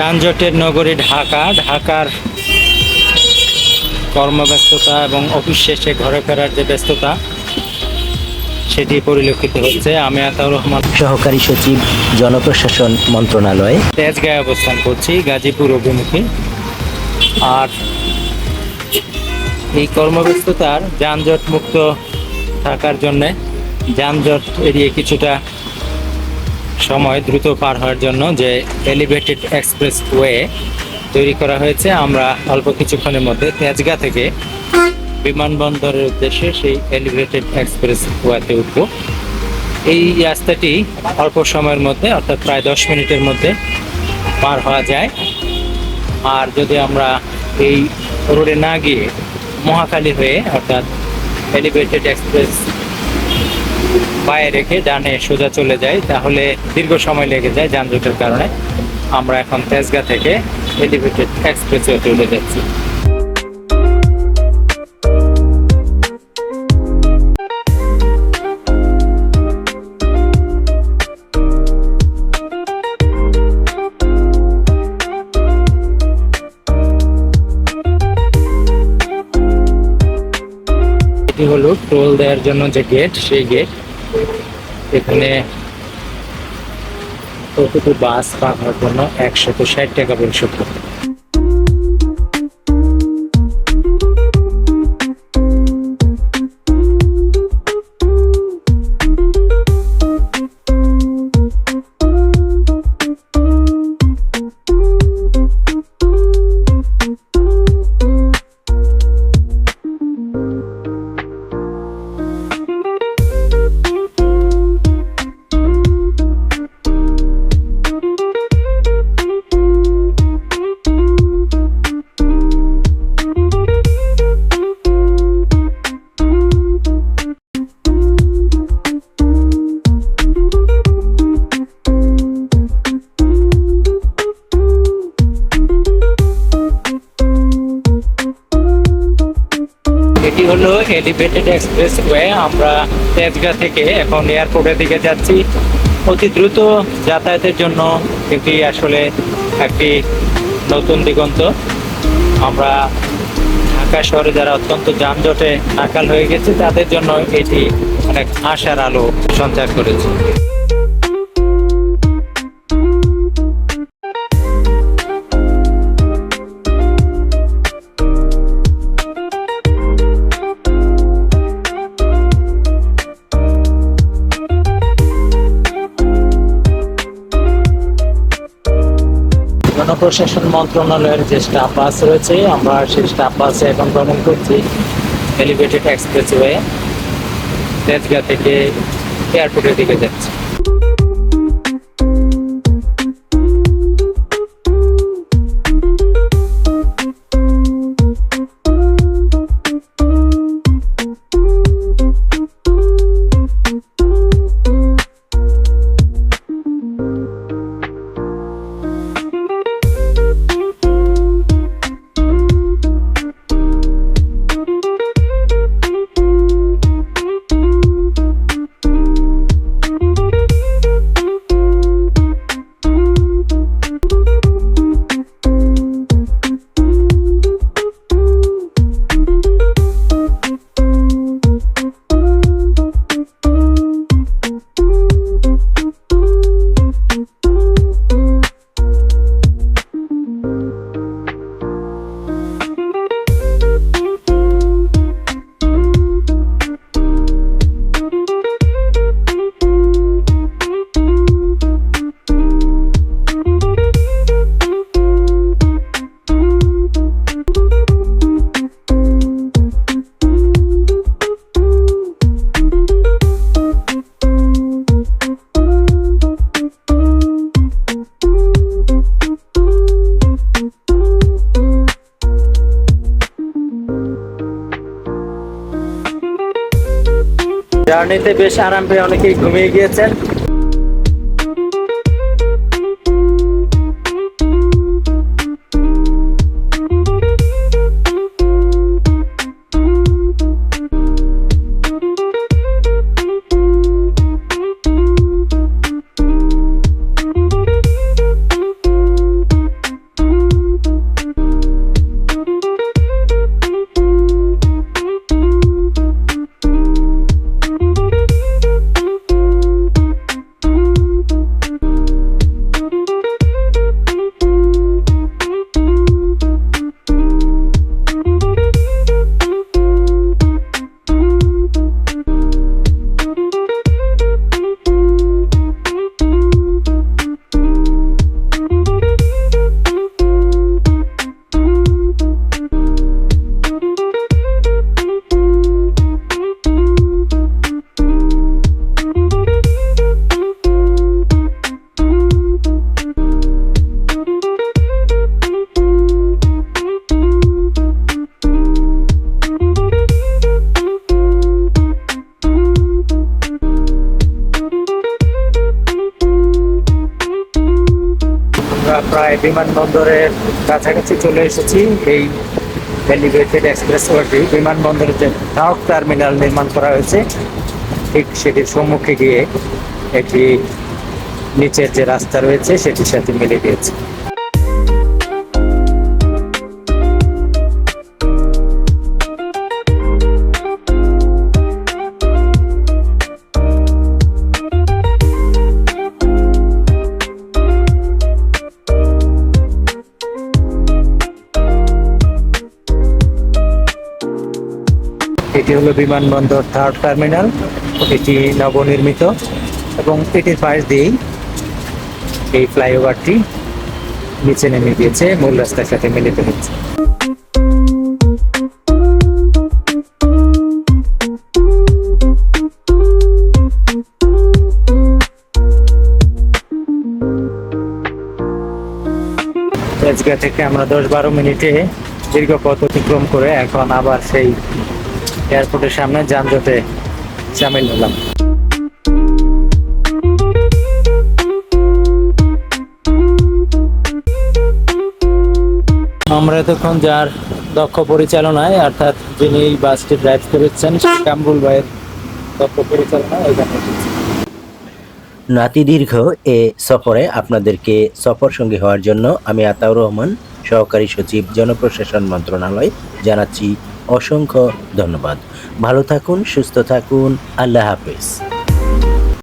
যানজটের নগরী ঢাকা। ঢাকার কর্মব্যস্ততা এবং অফিস শেষে ঘরে ফেরার যে ব্যস্ততা সেটি পরিলক্ষিত হচ্ছে। আমি আতাউর রহমান, সহকারী সচিব, জনপ্রশাসন মন্ত্রণালয়, তেজগাঁয়ে অবস্থান করছি, গাজীপুর অভিমুখী। আর এই কর্মব্যস্ততার যানজট মুক্ত থাকার জন্যে, যানজট এড়িয়ে কিছুটা সময় দ্রুত পার হওয়ার জন্য যে এলিভেটেড এক্সপ্রেস ওয়ে তৈরি করা হয়েছে, আমরা অল্প কিছুক্ষণের মধ্যে তেজগাঁ থেকে বিমানবন্দরের উদ্দেশ্যে সেই এলিভেটেড এক্সপ্রেস ওয়েতে উঠব। এই রাস্তাটি অল্প সময়ের মধ্যে, অর্থাৎ প্রায় 10 মিনিটের মধ্যে পার হওয়া যায়। আর যদি আমরা এই রোডে না গিয়ে মহাখালী হয়ে, অর্থাৎ এলিভেটেড এক্সপ্রেস পায়ে রেখে ডানে সোজা চলে যাই, তাহলে দীর্ঘ সময় লেগে যায় যানজটের কারণে। আমরা এখন তেজগাঁ থেকে এলিভেটেড এক্সপ্রেসে চলে যাচ্ছি। এটি হলো টোল দেওয়ার জন্য যে গেট, সেই গেট। এখানে প্রতিটি বাস পার হওয়ার জন্য 160 টাকা পরিশোধ করতে হয়। এটি হলো এলিভেটেড এক্সপ্রেস ওয়ে। আমরা তেজগাঁ থেকে এখন এয়ারপোর্টের দিকে যাচ্ছি। অতি দ্রুত যাতায়াতের জন্য এটি আসলে একটি নতুন দিগন্ত। আমরা ঢাকা শহরে যারা অত্যন্ত যানজটে নাকাল হয়ে গেছে, তাদের জন্য এটি অনেক আশার আলো সঞ্চার করেছে। জনপ্রশাসন মন্ত্রণালয়ের যে স্টাফ বাস রয়েছে, আমরা সেই স্টাফ বাসে এখন ভ্রমণ করছি এলিভেটেড এক্সপ্রেসওয়ে। তেজগাঁ থেকে এয়ারপোর্টের দিকে যাচ্ছি। জার্নিতে বেশ আরাম পেয়ে অনেকেই ঘুমিয়ে গিয়েছেন। আমরা প্রায় বিমানবন্দরের কাছাকাছি চলে এসেছি। এই এলিভেটেড এক্সপ্রেসওয়েটি বিমানবন্দরের যে থার্ড টার্মিনাল নির্মাণ করা হয়েছে ঠিক সেটির সম্মুখে গিয়ে একটি নিচের যে রাস্তা রয়েছে সেটির সাথে মিলে গিয়েছে। এটি হলো বিমানবন্দর থার্ড টার্মিনাল। এটি নবনির্মিত এবং এটির পাশ দিয়েই এই ফ্লাইওভারটি নিচে নেমে গিয়েছে, মূল রাস্তার সাথে মিলিত হচ্ছে। তেজগাঁ থেকে আমরা 10-12 মিনিটে দীর্ঘ পথ অতিক্রম করে এখন আবার সেই এয়ারপোর্টের সামনে যানজটে সামিল হলাম। আমরা এতক্ষণ যার দক্ষ পরিচালনায়, অর্থাৎ যিনি এই বাসটি ড্রাইভ করেছেন কামরুল ভাইয়ের দক্ষ পরিচালনায় এখানে এসেছি। নাতিদীর্ঘ এ সফরে আপনাদেরকে সফর সঙ্গী হওয়ার জন্য আমি আতাউর রহমান, সহকারী সচিব, জনপ্রশাসন মন্ত্রণালয়, জানাচ্ছি অসংখ্য ধন্যবাদ। ভালো থাকুন, সুস্থ থাকুন, আল্লাহ হাফেজ।